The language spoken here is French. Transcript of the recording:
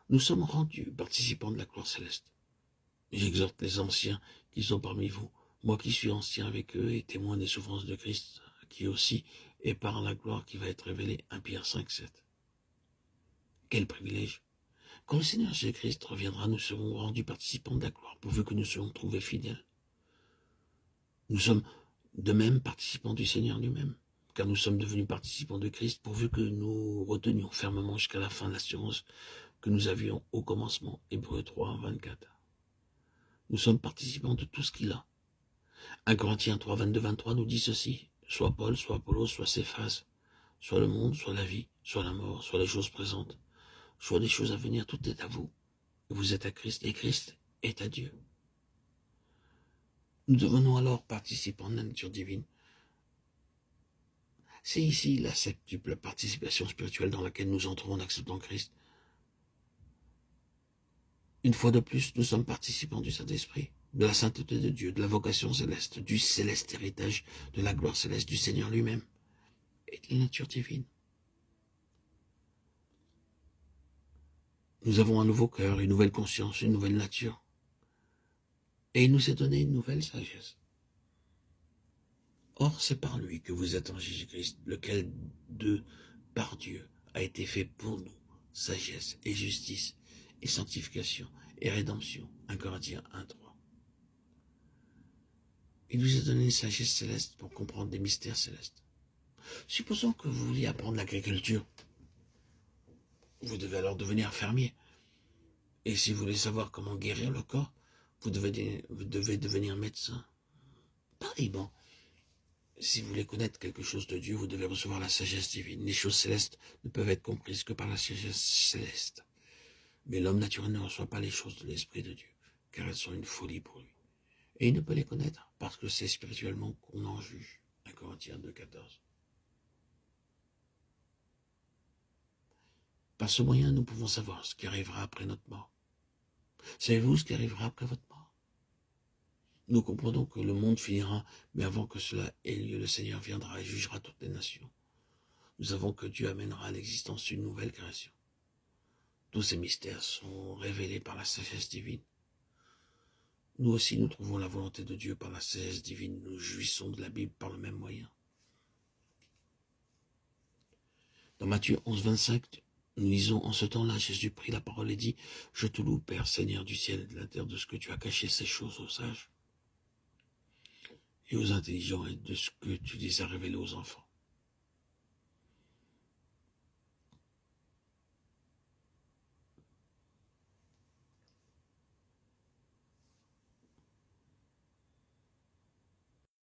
nous sommes rendus participants de la gloire céleste. J'exhorte les anciens qui sont parmi vous, moi qui suis ancien avec eux et témoin des souffrances de Christ, qui aussi est par la gloire qui va être révélée. 1 Pierre 5, 7. Quel privilège! Quand le Seigneur Jésus-Christ reviendra, nous serons rendus participants de la gloire, pourvu que nous soyons trouvés fidèles. Nous sommes de même participants du Seigneur lui-même, car nous sommes devenus participants de Christ, pourvu que nous retenions fermement jusqu'à la fin l'assurance que nous avions au commencement. Hébreux 3, 24. Nous sommes participants de tout ce qu'il a. 1 Corinthiens 3, 22, 23 nous dit ceci: soit Paul, soit Apollos, soit Céphas, soit le monde, soit la vie, soit la mort, soit les choses présentes, soit des choses à venir, tout est à vous. Vous êtes à Christ et Christ est à Dieu. Nous devenons alors participants de la nature divine. C'est ici la septuple participation spirituelle dans laquelle nous entrons en acceptant Christ. Une fois de plus, nous sommes participants du Saint-Esprit, de la sainteté de Dieu, de la vocation céleste, du céleste héritage, de la gloire céleste du Seigneur lui-même et de la nature divine. Nous avons un nouveau cœur, une nouvelle conscience, une nouvelle nature. Et il nous est donné une nouvelle sagesse. Or, c'est par lui que vous êtes en Jésus-Christ, lequel par Dieu, a été fait pour nous, sagesse et justice, et sanctification, et rédemption. 1 Corinthiens 1, 3. Il nous a donné une sagesse céleste pour comprendre des mystères célestes. Supposons que vous vouliez apprendre l'agriculture. Vous devez alors devenir fermier. Et si vous voulez savoir comment guérir le corps, vous devez devenir médecin. Pareillement, si vous voulez connaître quelque chose de Dieu, vous devez recevoir la sagesse divine. Les choses célestes ne peuvent être comprises que par la sagesse céleste. Mais l'homme naturel ne reçoit pas les choses de l'Esprit de Dieu, car elles sont une folie pour lui. Et il ne peut les connaître, parce que c'est spirituellement qu'on en juge. 1 Corinthiens 2, 14. Par ce moyen, nous pouvons savoir ce qui arrivera après notre mort. Savez-vous ce qui arrivera après votre mort? Nous comprenons que le monde finira, mais avant que cela ait lieu, le Seigneur viendra et jugera toutes les nations. Nous savons que Dieu amènera à l'existence une nouvelle création. Tous ces mystères sont révélés par la sagesse divine. Nous aussi, nous trouvons la volonté de Dieu par la sagesse divine. Nous jouissons de la Bible par le même moyen. Dans Matthieu 11, 25, nous lisons: en ce temps-là, Jésus prit la parole et dit: je te loue, Père, Seigneur du ciel et de la terre, de ce que tu as caché ces choses aux sages et aux intelligents, et de ce que tu les as révélées aux enfants.